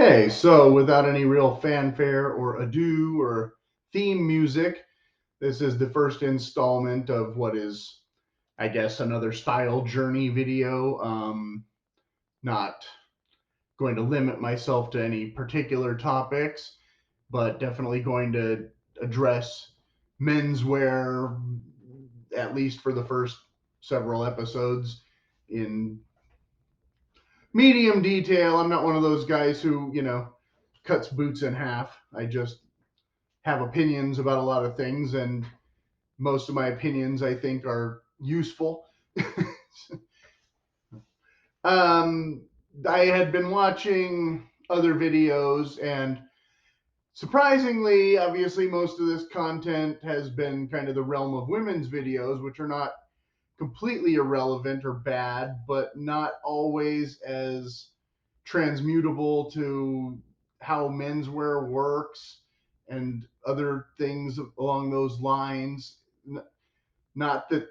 Okay, so without any real fanfare or ado or theme music, this is the first installment of what is, I guess, another style journey video. Not going to limit myself to any particular topics, but definitely going to address menswear, at least for the first several episodes, in medium detail. I'm not one of those guys who, cuts boots in half. I just have opinions about a lot of things, and most of my opinions, I think, are useful. um, I had been watching other videos, and surprisingly, obviously, most of this content has been kind of the realm of women's videos, which are not completely irrelevant or bad, but not always as transmutable to how menswear works and other things along those lines. Not that,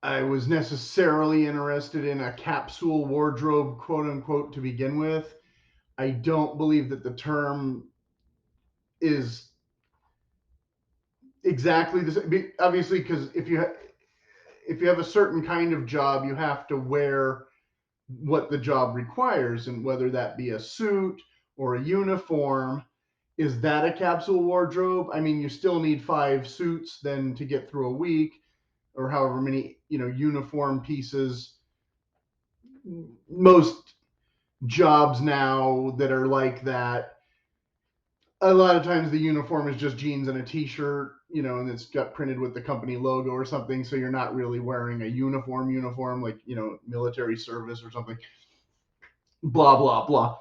I was necessarily interested in a capsule wardrobe, quote unquote, to begin with. I don't believe that the term is exactly the same. Obviously, because if you have a certain kind of job, you have to wear what the job requires, and whether that be a suit or a uniform. Is that a capsule wardrobe? I mean, you still need 5 suits then to get through a week, or however many, uniform pieces. Most jobs now that are like that, a lot of times the uniform is just jeans and a t-shirt, and it's got printed with the company logo or something, so you're not really wearing a uniform like, military service or something. Blah blah blah.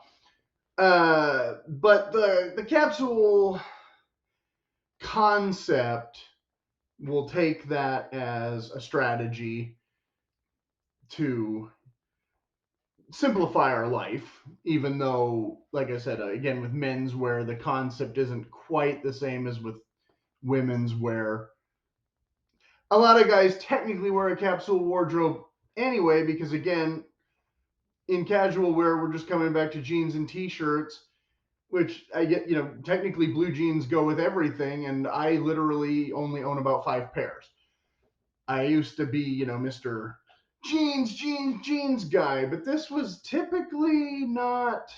But the capsule concept will take that as a strategy to simplify our life, even though, like I said, again, with men's wear, the concept isn't quite the same as with women's wear. A lot of guys technically wear a capsule wardrobe anyway, because again, in casual wear, we're just coming back to jeans and t-shirts, which I get, technically blue jeans go with everything, and I literally only own about 5 pairs. I used to be, Mr. Jeans guy, but this was typically not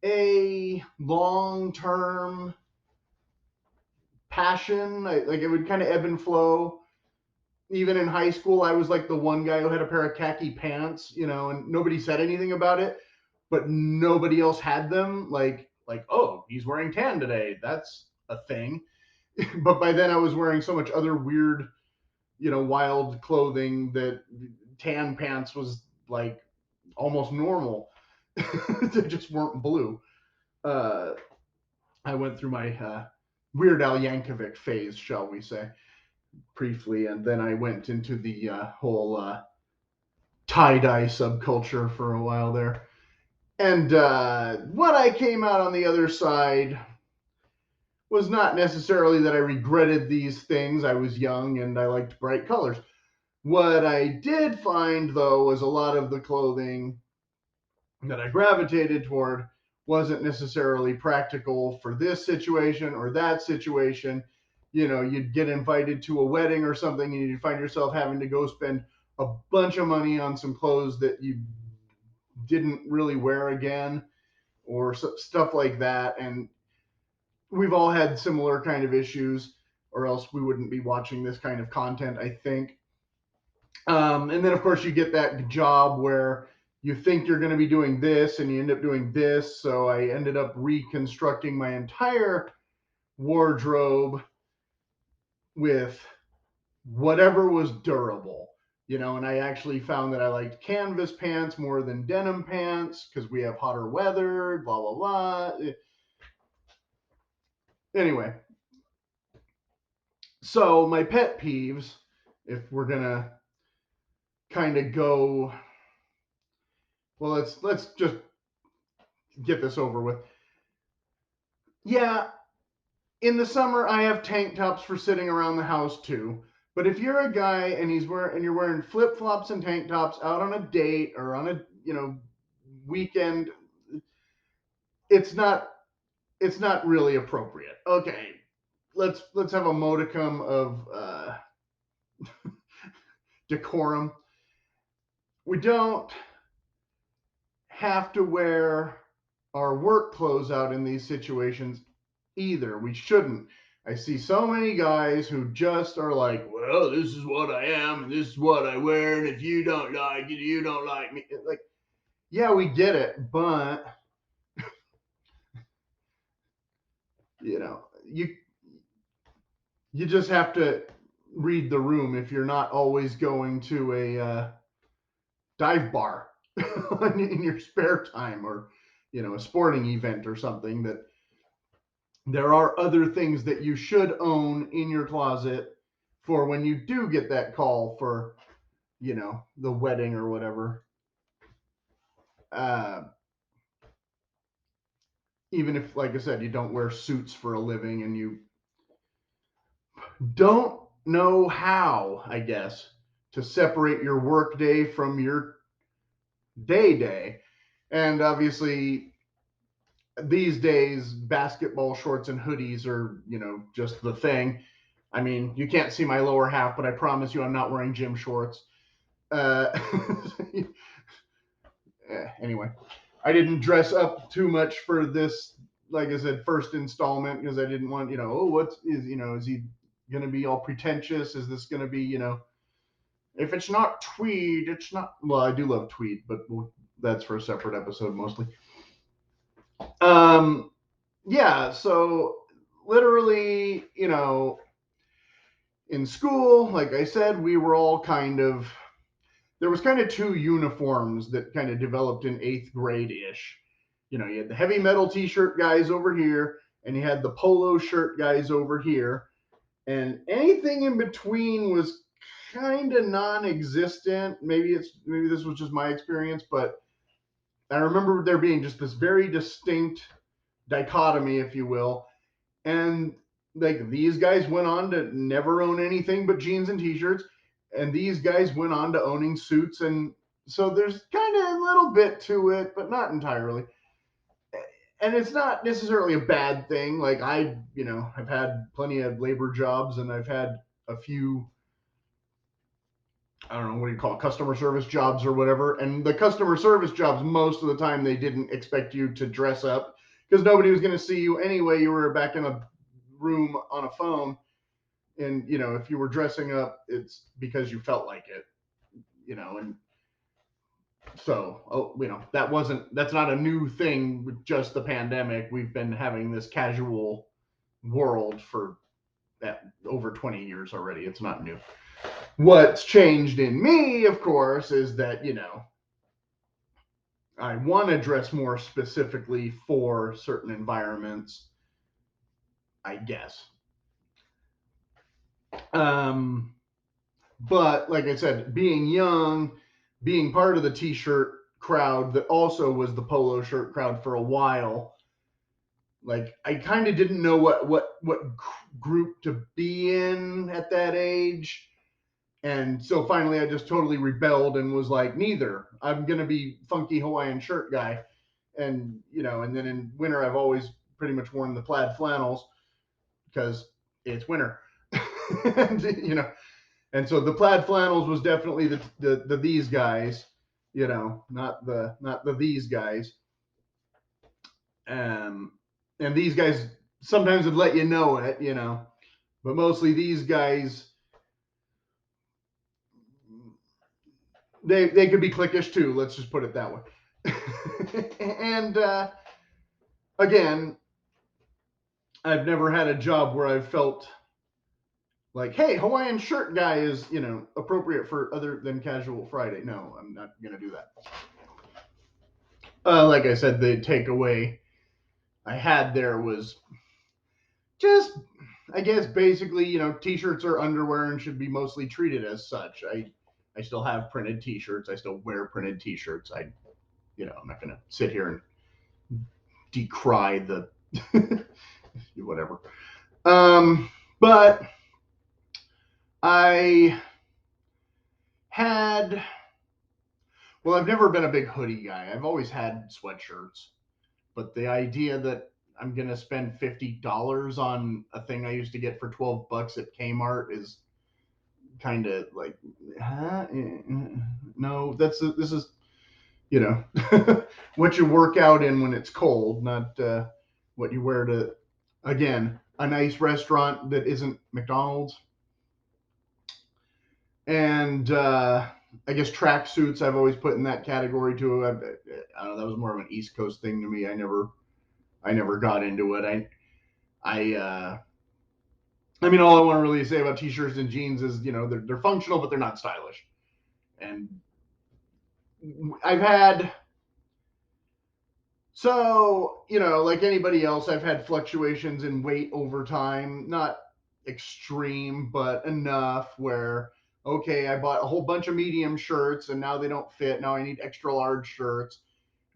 a long term passion. Like, it would kind of ebb and flow. Even in high school, I was like the one guy who had a pair of khaki pants, and nobody said anything about it, but nobody else had them. Like, oh, he's wearing tan today. That's a thing. But by then I was wearing so much other weird, wild clothing that tan pants was like almost normal. They just weren't blue. Uh, I went through my Weird Al Yankovic phase, shall we say, briefly, and then I went into the whole tie dye subculture for a while there. And what I came out on the other side was not necessarily that I regretted these things. I was young and I liked bright colors. What I did find, though, was a lot of the clothing that I gravitated toward wasn't necessarily practical for this situation or that situation. You'd get invited to a wedding or something, and you'd find yourself having to go spend a bunch of money on some clothes that you didn't really wear again, or stuff like that. And we've all had similar kind of issues, or else we wouldn't be watching this kind of content, I think. And then, of course, you get that job where you think you're going to be doing this and you end up doing this. So I ended up reconstructing my entire wardrobe with whatever was durable, and I actually found that I liked canvas pants more than denim pants because we have hotter weather, blah, blah, blah. Anyway, so my pet peeves, if we're going to kind of go, well, let's just get this over with. Yeah, in the summer I have tank tops for sitting around the house too. But if you're a guy and you're wearing flip flops and tank tops out on a date or on a weekend, it's not really appropriate. Okay, let's have a modicum of decorum. We don't have to wear our work clothes out in these situations either. We shouldn't. I see so many guys who just are like, well, this is what I am, and this is what I wear, and if you don't like it, you don't like me. Like, yeah, we get it, but you know, you just have to read the room if you're not always going to a dive bar in your spare time, or a sporting event or something. That there are other things that you should own in your closet for when you do get that call for the wedding or whatever. uh, Even if, like I said, you don't wear suits for a living and you don't know how, I guess, to separate your work day from your day. And obviously, these days, basketball shorts and hoodies are, just the thing. I mean, you can't see my lower half, but I promise you I'm not wearing gym shorts. Uh, anyway, I didn't dress up too much for this, like I said, first installment, because I didn't want, is he going to be all pretentious? Is this going to be, if it's not tweed, it's not. Well, I do love tweed, but that's for a separate episode mostly. Um, yeah, so literally, in school, like I said, we were all there was kind of two uniforms that kind of developed in eighth grade ish. You had the heavy metal t shirt guys over here, and you had the polo shirt guys over here. And anything in between was kind of non existent. Maybe this was just my experience, but I remember there being just this very distinct dichotomy, if you will. And like these guys went on to never own anything but jeans and t-shirts, and these guys went on to owning suits. And so there's kind of a little bit to it, but not entirely. And it's not necessarily a bad thing. Like I've had plenty of labor jobs, and I've had a few, I don't know, what do you call it, customer service jobs or whatever. And the customer service jobs, most of the time, they didn't expect you to dress up because nobody was going to see you anyway. You were back in a room on a phone. And, if you were dressing up, it's because you felt like it, and so, that's not a new thing with just the pandemic. We've been having this casual world for over 20 years already. It's not new. What's changed in me, of course, is that, I want to dress more specifically for certain environments, I guess. But like I said, being young, being part of the t-shirt crowd that also was the polo shirt crowd for a while, like I kind of didn't know what group to be in at that age. And so finally I just totally rebelled and was like, neither. I'm going to be funky Hawaiian shirt guy. And, and then in winter, I've always pretty much worn the plaid flannels because it's winter. And, and so the plaid flannels was definitely the these guys, not the these guys. And these guys sometimes would let you know it, but mostly these guys, they could be cliquish too. Let's just put it that way. And again, I've never had a job where I've felt like, hey, Hawaiian shirt guy is, appropriate for other than casual Friday. No, I'm not going to do that. Like I said, the takeaway I had there was just, I guess, basically, t-shirts are underwear and should be mostly treated as such. I still have printed t-shirts. I still wear printed t-shirts. I'm not going to sit here and decry the whatever. But I had Well, I've never been a big hoodie guy. I've always had sweatshirts, but the idea that I'm gonna spend $50 on a thing I used to get for $12 at Kmart is kind of like, huh? No, this is you know what you work out in when it's cold, not what you wear to, again, a nice restaurant that isn't McDonald's. And I guess track suits I've always put in that category too. I don't know. That was more of an East Coast thing to me. I never got into it. I I mean, all I want to really say about t-shirts and jeans is, they're functional, but they're not stylish. And I've had, so, like anybody else, I've had fluctuations in weight over time, not extreme, but enough where, okay, I bought a whole bunch of medium shirts and now they don't fit. Now I need extra large shirts.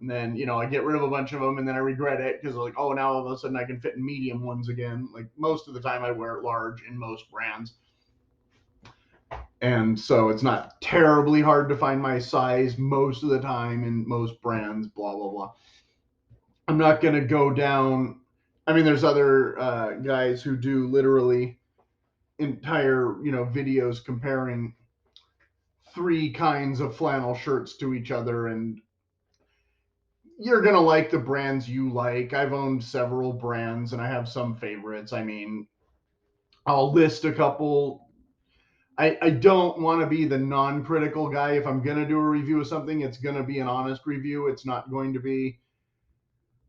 And then, I get rid of a bunch of them and then I regret it because, like, oh, now all of a sudden I can fit in medium ones again. Like, most of the time I wear large in most brands. And so it's not terribly hard to find my size most of the time in most brands, blah, blah, blah. I'm not going to go down. I mean, there's other guys who do literally entire, videos comparing three kinds of flannel shirts to each other, and you're going to like the brands you like. I've owned several brands and I have some favorites. I mean, I'll list a couple. I don't want to be the non-critical guy. If I'm going to do a review of something, it's going to be an honest review. It's not going to be,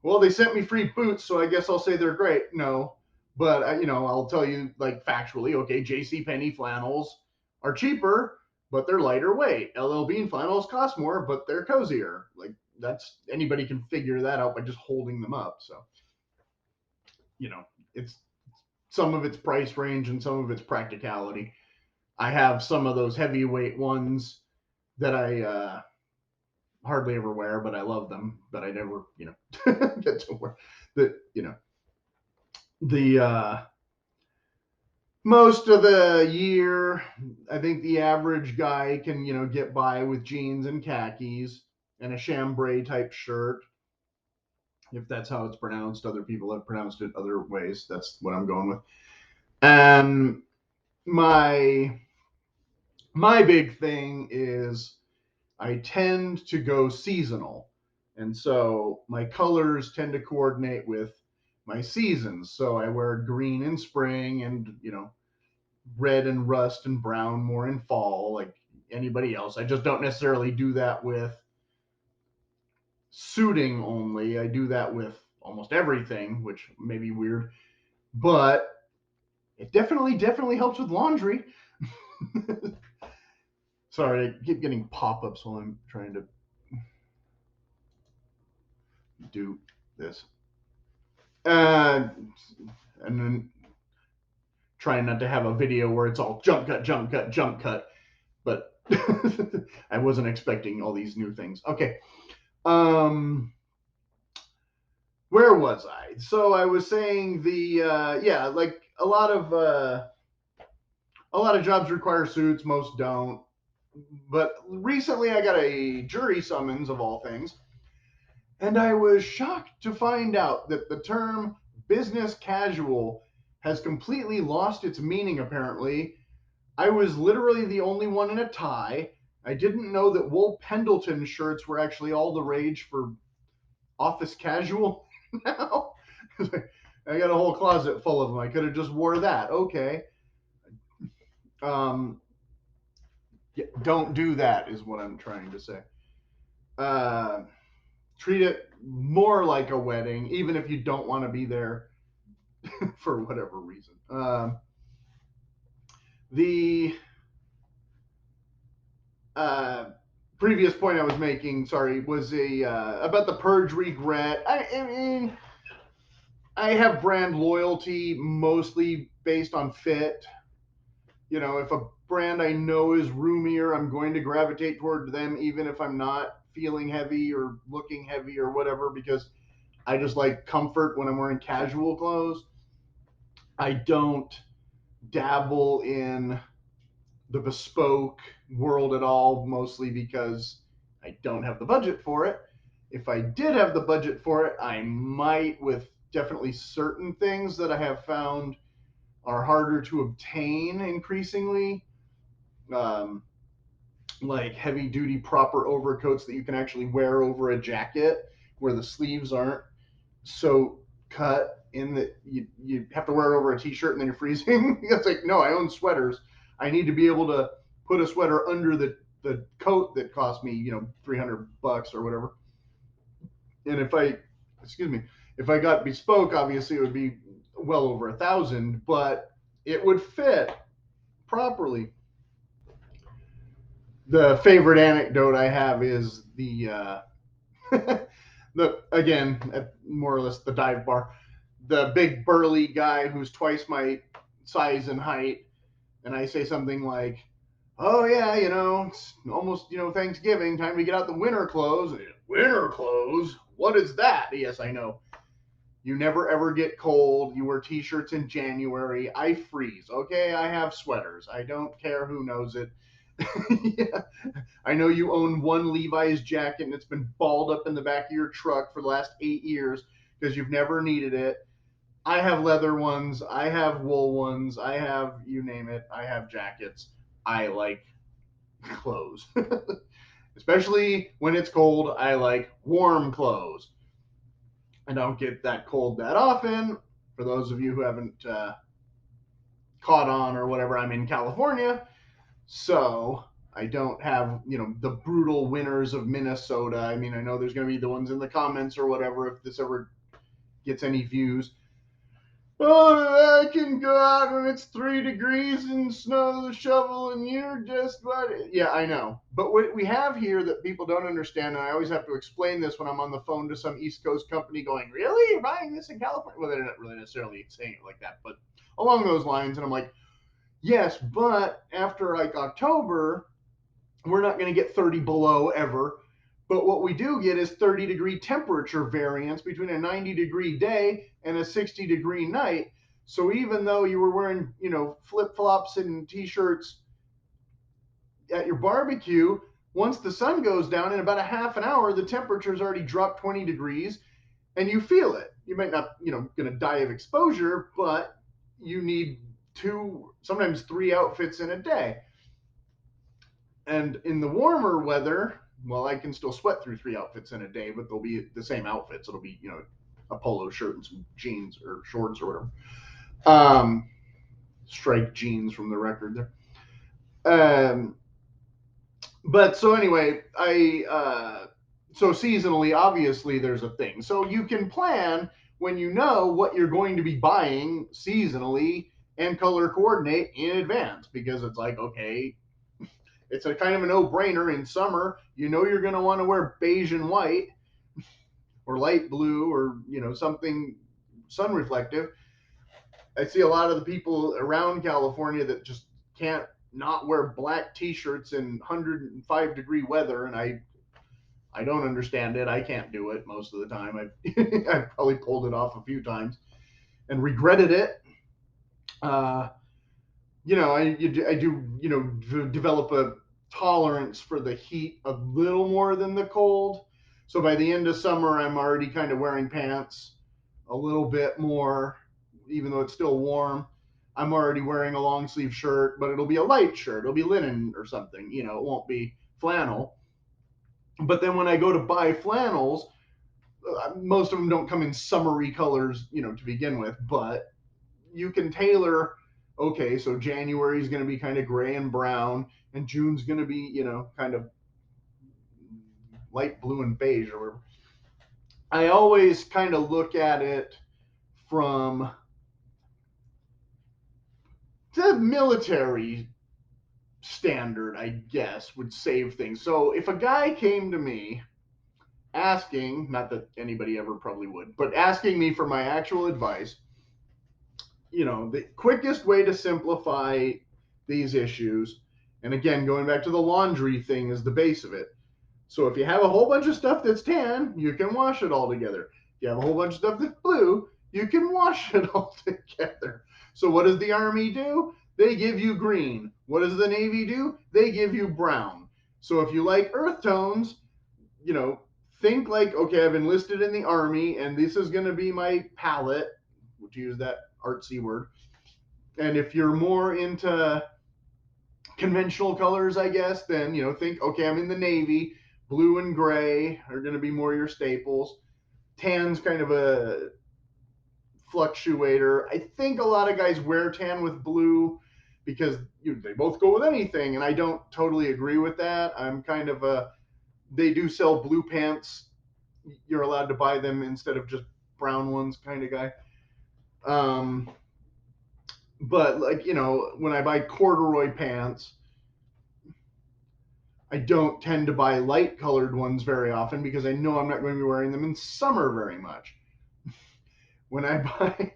well, they sent me free boots, so I guess I'll say they're great. No, but I'll tell you, like, factually, okay, J.C. Penney flannels are cheaper, but they're lighter weight. LL Bean flannels cost more, but they're cozier. Like, that's, anybody can figure that out by just holding them up. So, you know, it's some of its price range and some of its practicality. I have some of those heavyweight ones that I hardly ever wear, but I love them. But I never, get to wear the, the most of the year. I think the average guy can, get by with jeans and khakis and a chambray type shirt, if that's how it's pronounced. Other people have pronounced it other ways. That's what I'm going with. And my my big thing is I tend to go seasonal. And so my colors tend to coordinate with my seasons. So I wear green in spring and, red and rust and brown more in fall, like anybody else. I just don't necessarily do that with suiting only. I do that with almost everything, which may be weird, but it definitely helps with laundry. Sorry, I keep getting pop-ups while I'm trying to do this. Uh, and then trying not to have a video where it's all jump cut, jump cut, jump cut. But I wasn't expecting all these new things. Okay. Um, where was I? So I was saying yeah, like a lot of jobs require suits, most don't. But recently I got a jury summons of all things, and I was shocked to find out that the term business casual has completely lost its meaning apparently. I was literally the only one in a tie. I didn't know that wool Pendleton shirts were actually all the rage for office casual now. I got a whole closet full of them. I could have just wore that. Okay. Um, yeah, don't do that is what I'm trying to say. Uh, treat it more like a wedding, even if you don't want to be there for whatever reason. The uh, previous point I was making, sorry, was about the purge regret. I mean, I have brand loyalty mostly based on fit. If a brand I know is roomier, I'm going to gravitate toward them, even if I'm not feeling heavy or looking heavy or whatever, because I just like comfort when I'm wearing casual clothes. I don't dabble in the bespoke world at all, mostly because I don't have the budget for it. If I did have the budget for it, I might, with definitely certain things that I have found are harder to obtain increasingly, um, like heavy duty proper overcoats that you can actually wear over a jacket where the sleeves aren't so cut in that you have to wear it over a t-shirt and then you're freezing. It's like, no, I own sweaters. I need to be able to put a sweater under the coat that cost me, 300 bucks or whatever. And excuse me, if I got bespoke, obviously it would be well over 1,000, but it would fit properly. The favorite anecdote I have is the again, more or less the dive bar, the big burly guy who's twice my size and height, and I say something like, "Oh yeah, it's almost Thanksgiving, time to get out the winter clothes." Winter clothes? What is that? Yes, I know. You never ever get cold. You wear t-shirts in January. I freeze. Okay, I have sweaters. I don't care who knows it. Yeah. I know you own one Levi's jacket and it's been balled up in the back of your truck for the last 8 years because you've never needed it. I have leather ones. I have wool ones. I have, you name it. I have jackets. I like clothes. Especially when it's cold, I like warm clothes. I don't get that cold that often. For those of you who haven't caught on or whatever, I'm in California. So I don't have, the brutal winters of Minnesota. I mean, I know there's going to be the ones in the comments or whatever if this ever gets any views. Oh, I can go out when it's 3 degrees and snow the shovel, and you're just what? Yeah, I know. But what we have here that people don't understand, and I always have to explain this when I'm on the phone to some East Coast company going, really? You're buying this in California? Well, they're not really necessarily saying it like that, but along those lines. And I'm like, yes, but after like October, we're not going to get 30 below ever. But what we do get is 30-degree temperature variance between a 90-degree day and a 60-degree night. So even though you were wearing, flip flops and t-shirts at your barbecue, once the sun goes down in about a half an hour, the temperature's already dropped 20 degrees and you feel it. You might not, going to die of exposure, but you need 2, sometimes 3 outfits in a day. And in the warmer weather, well, I can still sweat through 3 outfits in a day, but they'll be the same outfits. It'll be, a polo shirt and some jeans or shorts or whatever. Strike jeans from the record there. But so anyway, so seasonally, obviously, there's a thing. So you can plan when you know what you're going to be buying seasonally and color coordinate in advance because it's like, okay, it's a kind of a no-brainer in summer. You're going to want to wear beige and white or light blue or, something sun reflective. I see a lot of the people around California that just can't not wear black t-shirts in 105-degree weather, and I don't understand it. I can't do it most of the time. I've probably pulled it off a few times and regretted it. I do, develop a tolerance for the heat a little more than the cold. So by the end of summer, I'm already kind of wearing pants a little bit more, even though it's still warm. I'm already wearing a long sleeve shirt, but it'll be a light shirt. It'll be linen or something. It won't be flannel. But then when I go to buy flannels, most of them don't come in summery colors, to begin with, but you can tailor. Okay, so January is going to be kind of gray and brown, and June's going to be, kind of light blue and beige or whatever. I always kind of look at it from the military standard, I guess, would save things. So if a guy came to me asking, not that anybody ever probably would, but asking me for my actual advice, the quickest way to simplify these issues, and again, going back to the laundry thing is the base of it. So if you have a whole bunch of stuff that's tan, you can wash it all together. If you have a whole bunch of stuff that's blue, you can wash it all together. So what does the Army do? They give you green. What does the Navy do? They give you brown. So if you like earth tones, you know, think like, okay, I've enlisted in the army and this is going to be my palette, to use that artsy word. And if you're more into conventional colors, I guess, then, think, okay, I'm in the Navy. Blue and gray are going to be more your staples. Tan's kind of a fluctuator. I think a lot of guys wear tan with blue because they both go with anything, and I don't totally agree with that. I'm kind of a they do sell blue pants. You're allowed to buy them instead of just brown ones kind of guy. Um, but like when I buy corduroy pants, I don't tend to buy light colored ones very often because I know I'm not going to be wearing them in summer very much. When I buy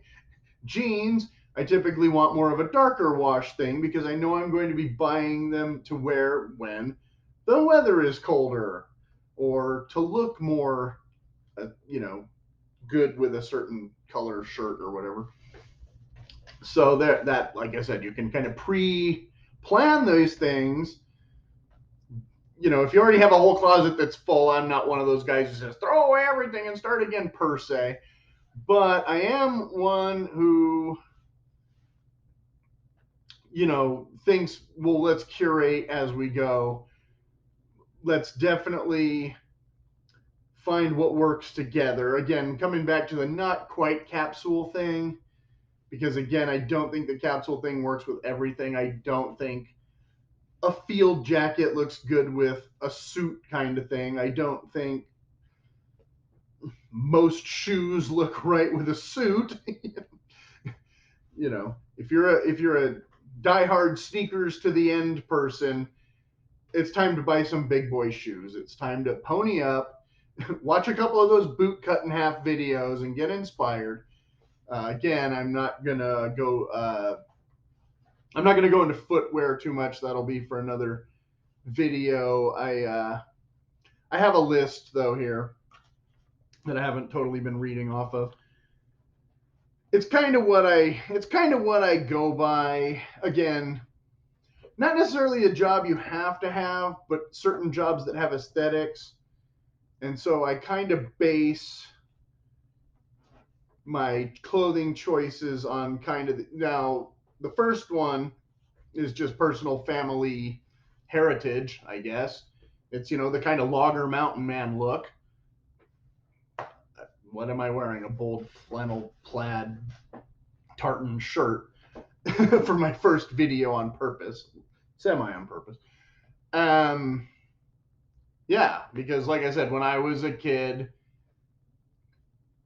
jeans, I typically want more of a darker wash thing because I know I'm going to be buying them to wear when the weather is colder or to look more, good with a certain color shirt or whatever. So that like I said, you can kind of pre-plan those things. If you already have a whole closet that's full, I'm not one of those guys who says throw away everything and start again per se. But I am one who thinks, well, let's curate as we go. Let's definitely find what works together. Again, coming back to the not quite capsule thing, because again, I don't think the capsule thing works with everything. I don't think a field jacket looks good with a suit kind of thing. I don't think most shoes look right with a suit. If you're a diehard sneakers to the end person, it's time to buy some big boy shoes. It's time to pony up, watch a couple of those boot cut in half videos, and get inspired. Again, I'm not gonna go. I'm not gonna go into footwear too much. That'll be for another video. I have a list though here that I haven't totally been reading off of. It's kind of what I go by. Again, not necessarily a job you have to have, but certain jobs that have aesthetics. And so I kind of base my clothing choices on now the first one is just personal family heritage, I guess. It's the kind of logger mountain man look. What am I wearing? A bold flannel plaid tartan shirt for my first video on purpose, semi on purpose. Um, yeah, because like I said, when I was a kid,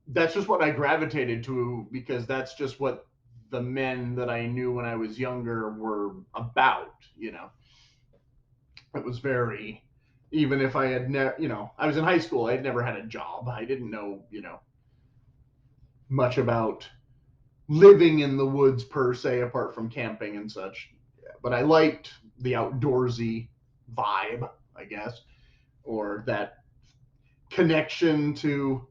that's just what I gravitated to because that's just what the men that I knew when I was younger were about. It was very, even if I had never, I was in high school, I had never had a job. I didn't know, much about living in the woods per se, apart from camping and such. Yeah, but I liked the outdoorsy vibe, I guess, or that connection to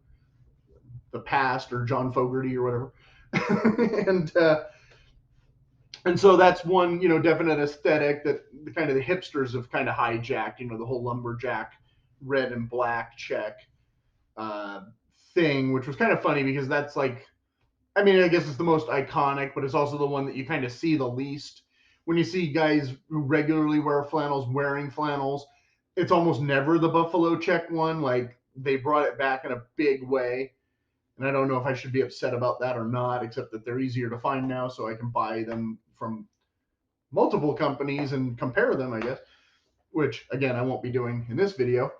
the past or John Fogerty or whatever. and so that's one definite aesthetic that the kind of the hipsters have kind of hijacked. The whole lumberjack red and black check uh, thing, which was kind of funny because that's like, I mean, I guess it's the most iconic, but it's also the one that you kind of see the least. When you see guys who regularly wear flannels wearing flannels, it's almost never the buffalo check one. Like they brought it back in a big way. And I don't know if I should be upset about that or not, except that they're easier to find now, so I can buy them from multiple companies and compare them, I guess, which again, I won't be doing in this video.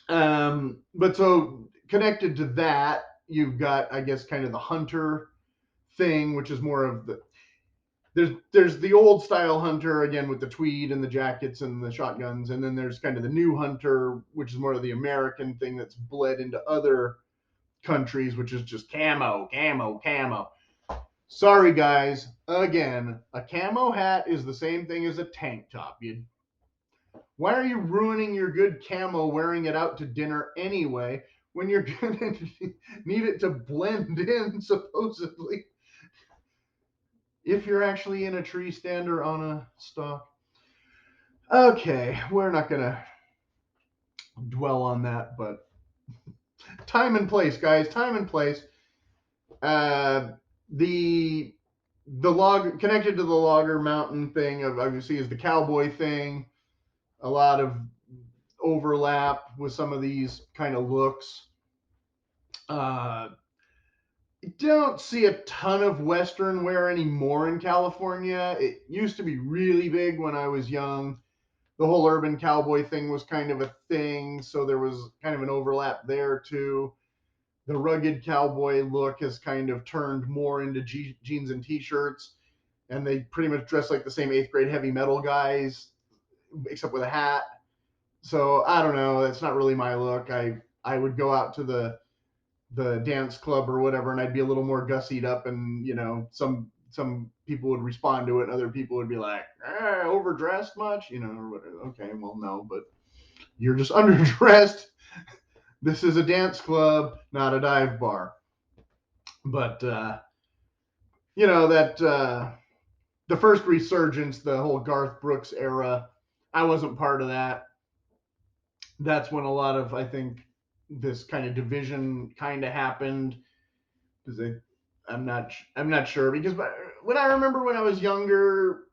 But so connected to that, you've got, I guess, kind of the hunter thing, which is more of there's the old style hunter again with the tweed and the jackets and the shotguns, and then there's kind of the new hunter, which is more of the American thing that's bled into other countries, which is just camo, camo, camo. Sorry, guys. Again, a camo hat is the same thing as a tank top. Why are you ruining your good camo wearing it out to dinner anyway when you're going to need it to blend in, supposedly, if you're actually in a tree stand or on a stalk? Okay, we're not going to dwell on that, but time and place, guys, time and place. Uh, the the log connected to the Logger Mountain thing of obviously is the cowboy thing. A lot of overlap with some of these kind of looks. Uh, don't see a ton of Western wear anymore in California. It used to be really big when I was young. The whole urban cowboy thing was kind of a thing, so there was kind of an overlap there too. The rugged cowboy look has kind of turned more into jeans and t-shirts, and they pretty much dress like the same eighth grade heavy metal guys, except with a hat. So I don't know. That's not really my look. I would go out to the dance club or whatever, and I'd be a little more gussied up, and some people would respond to it, and other people would be like, overdressed much, or whatever. Okay, well, no, but you're just underdressed. This is a dance club, not a dive bar. But that the first resurgence, the whole Garth Brooks era, I wasn't part of that. That's when a lot of, I think, this kind of division kind of happened because I'm not sure because when I remember when I was younger,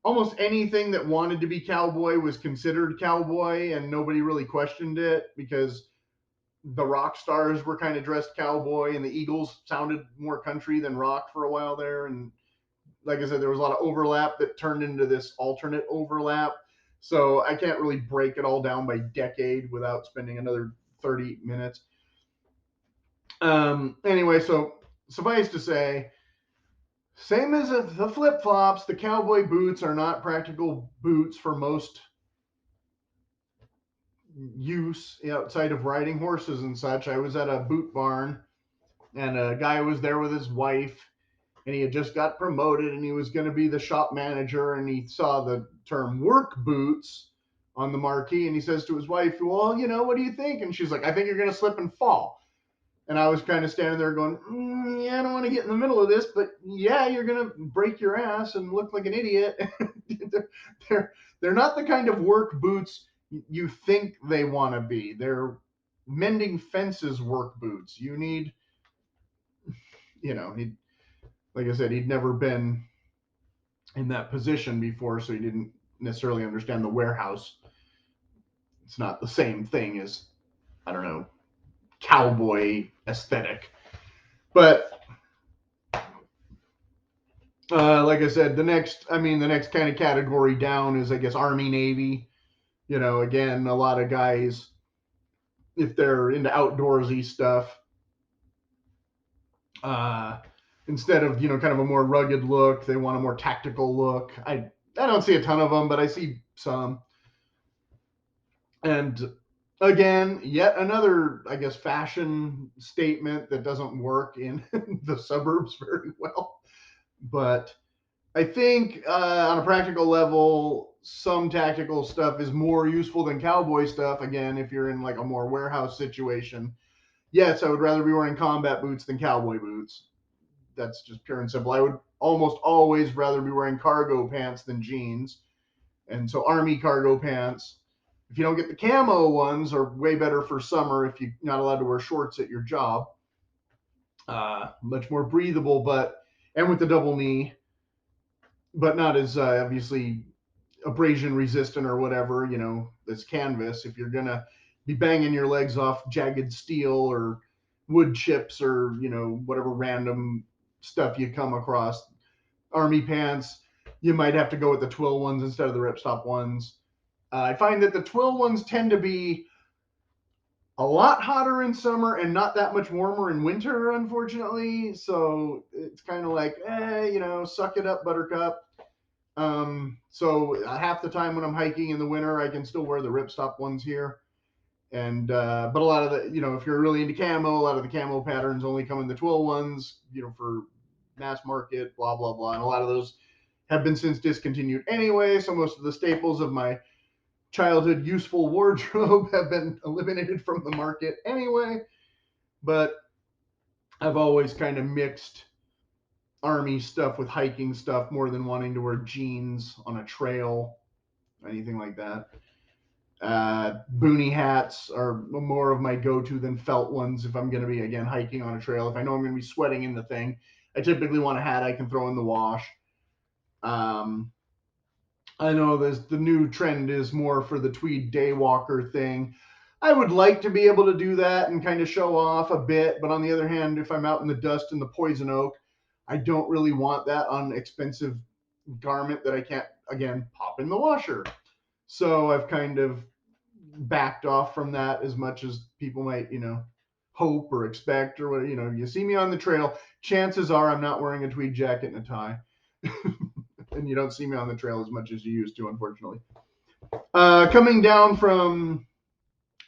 almost anything that wanted to be cowboy was considered cowboy, and nobody really questioned it because the rock stars were kind of dressed cowboy, and the Eagles sounded more country than rock for a while there. And like I said, there was a lot of overlap that turned into this alternate overlap. So I can't really break it all down by decade without spending another 30 minutes. Anyway, so suffice to say, same as the flip flops, the cowboy boots are not practical boots for most use outside of riding horses and such. I was at a boot barn, and a guy was there with his wife, and he had just got promoted, and he was going to be the shop manager, and he saw the term work boots on the marquee, and he says to his wife, well, what do you think? And she's like, I think you're going to slip and fall. And I was kind of standing there going, yeah, I don't want to get in the middle of this, but yeah, you're going to break your ass and look like an idiot. they're, they're not the kind of work boots you think they want to be. They're mending fences work boots. You need, like I said, he'd never been in that position before, so he didn't necessarily understand the warehouse. It's not the same thing as, I don't know, cowboy aesthetic. But like I said, the next kind of category down is, I guess, Army, Navy. Again, a lot of guys, if they're into outdoorsy stuff, uh, instead of kind of a more rugged look, they want a more tactical look. I don't see a ton of them, but I see some. And again, yet another, I guess, fashion statement that doesn't work in the suburbs very well. But I think on a practical level, some tactical stuff is more useful than cowboy stuff. Again, if you're in like a more warehouse situation, yes, I would rather be wearing combat boots than cowboy boots. That's just pure and simple. I would almost always rather be wearing cargo pants than jeans. And so, army cargo pants, if you don't get the camo ones, are way better for summer if you're not allowed to wear shorts at your job. Much more breathable, and with the double knee, but not as obviously abrasion resistant or whatever, as canvas. If you're gonna be banging your legs off jagged steel or wood chips or whatever random stuff you come across, army pants, you might have to go with the twill ones instead of the ripstop ones. I find that the twill ones tend to be a lot hotter in summer and not that much warmer in winter, unfortunately. So it's kind of like, suck it up, buttercup. So half the time when I'm hiking in the winter, I can still wear the ripstop ones here. And but a lot of the, if you're really into camo, a lot of the camo patterns only come in the twill ones, for mass market, blah blah blah, and a lot of those have been since discontinued anyway. So most of the staples of my childhood useful wardrobe have been eliminated from the market anyway. But I've always kind of mixed army stuff with hiking stuff more than wanting to wear jeans on a trail, anything like that. Boonie hats are more of my go-to than felt ones if I'm going to be, again, hiking on a trail. If I know I'm going to be sweating in the thing, I typically want a hat I can throw in the wash. Um, I know the new trend is more for the tweed daywalker thing. I would like to be able to do that and kind of show off a bit, but on the other hand, if I'm out in the dust in the poison oak, I don't really want that on expensive garment that I can't, again, pop in the washer. So I've kind of backed off from that as much as people might, hope or expect or what. You see me on the trail, chances are I'm not wearing a tweed jacket and a tie. And you don't see me on the trail as much as you used to, unfortunately. Coming down from,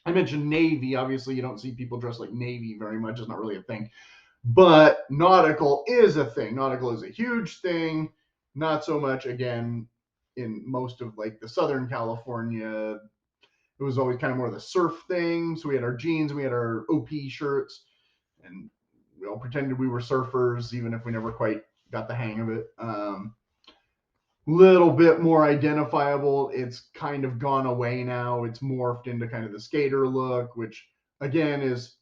I mentioned Navy. Obviously, you don't see people dressed like Navy very much. It's not really a thing. But nautical is a thing. Nautical is a huge thing. Not so much, again, in most of like the Southern California. It was always kind of more of the surf thing. So we had our jeans, we had our OP shirts, and we all pretended we were surfers, even if we never quite got the hang of it. Little bit more identifiable. It's kind of gone away now. It's morphed into kind of the skater look, which again is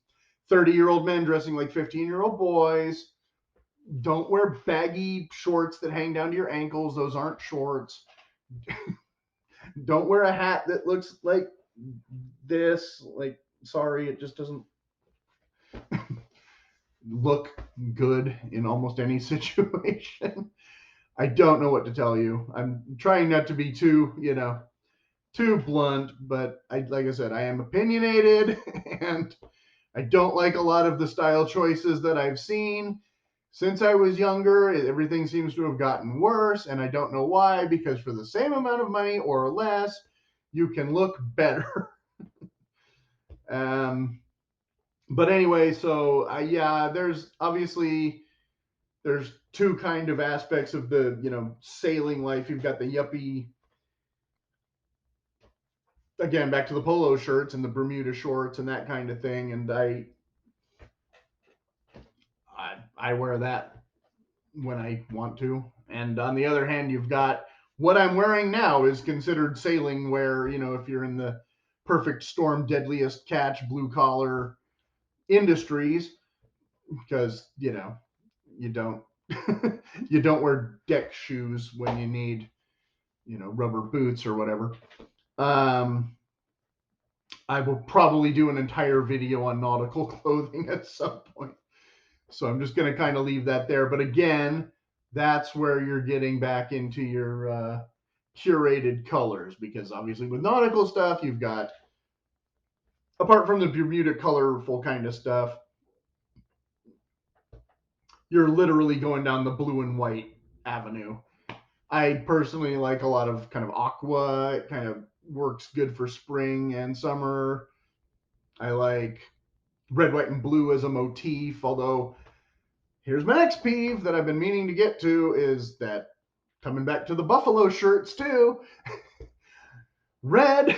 30-year-old men dressing like 15-year-old boys. Don't wear baggy shorts that hang down to your ankles. Those aren't shorts. Don't wear a hat that looks like this. Like, sorry, it just doesn't look good in almost any situation. I don't know what to tell you. I'm trying not to be too blunt, but like I said, I am opinionated and I don't like a lot of the style choices that I've seen. Since I was younger, everything seems to have gotten worse, and I don't know why, because for the same amount of money or less, you can look better. um, but anyway, so yeah, there's obviously there's two kind of aspects of the sailing life. You've got the yuppie, again, back to the polo shirts and the Bermuda shorts and that kind of thing, and I wear that when I want to. And on the other hand, you've got what I'm wearing now is considered sailing wear, if you're in the perfect storm, deadliest catch, blue collar industries, because, you don't you don't wear deck shoes when you need, rubber boots or whatever. Um, I will probably do an entire video on nautical clothing at some point. So I'm just going to kind of leave that there. But again, that's where you're getting back into your curated colors, because obviously with nautical stuff, you've got, apart from the Bermuda colorful kind of stuff, you're literally going down the blue and white avenue. I personally like a lot of kind of aqua. It kind of works good for spring and summer. I like red, white, and blue as a motif, although here's my next peeve that I've been meaning to get to is that, coming back to the buffalo shirts too, red.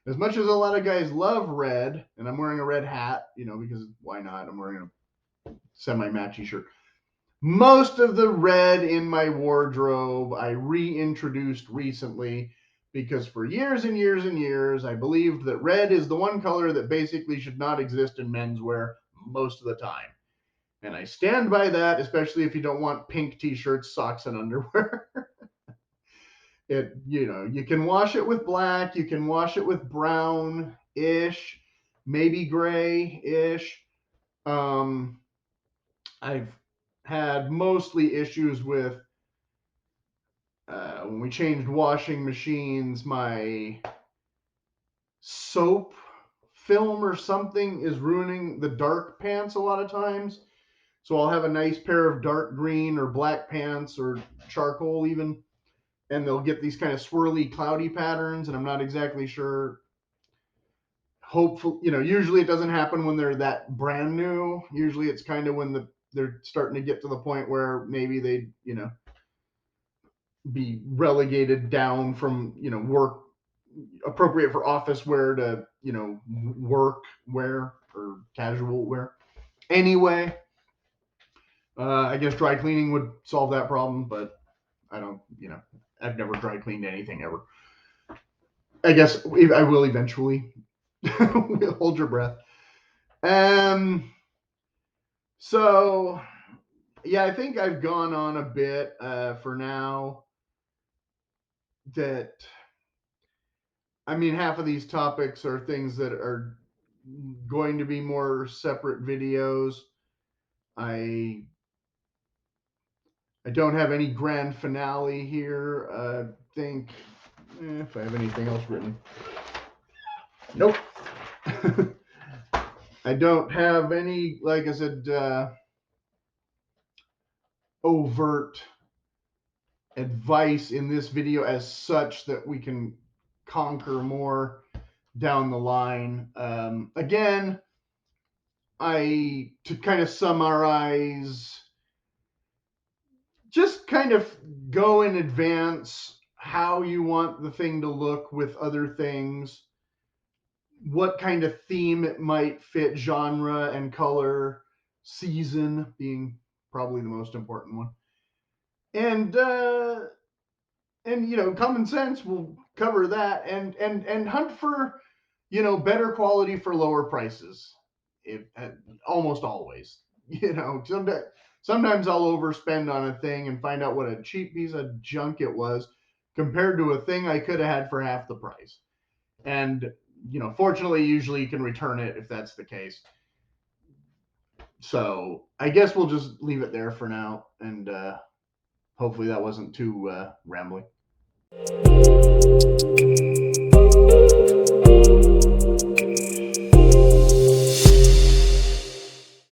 As much as a lot of guys love red, and I'm wearing a red hat, because why not? I'm wearing a semi-matchy shirt. Most of the red in my wardrobe I reintroduced recently, because for years and years and years I believed that red is the one color that basically should not exist in menswear most of the time. And I stand by that, especially if you don't want pink t-shirts, socks, and underwear. You can wash it with black, you can wash it with brown-ish, maybe gray-ish. I've had mostly issues with when we changed washing machines, my soap film or something is ruining the dark pants a lot of times. So I'll have a nice pair of dark green or black pants or charcoal even, and they'll get these kind of swirly, cloudy patterns, and I'm not exactly sure. Hopefully, usually it doesn't happen when they're that brand new. Usually it's kind of when they're starting to get to the point where maybe they, be relegated down from, work appropriate for office wear to, work wear or casual wear. Anyway, I guess dry cleaning would solve that problem, but I don't, I've never dry cleaned anything ever. I guess I will eventually. Hold your breath. Um. So yeah, I think I've gone on a bit for now. That I mean, half of these topics are things that are going to be more separate videos. I I don't have any grand finale here. Think if I have anything else written. Nope. I don't have any, like I said, overt advice in this video as such that we can conquer more down the line. Again, to kind of summarize, just kind of go in advance how you want the thing to look with other things, what kind of theme it might fit, genre and color, season being probably the most important one. And you know, common sense will cover that, and hunt for, you know, better quality for lower prices. It almost always, you know, sometimes I'll overspend on a thing and find out what a cheap piece of junk it was compared to a thing I could have had for half the price. And you know, fortunately, usually you can return it if that's the case. So I guess we'll just leave it there for now, and hopefully that wasn't too rambling.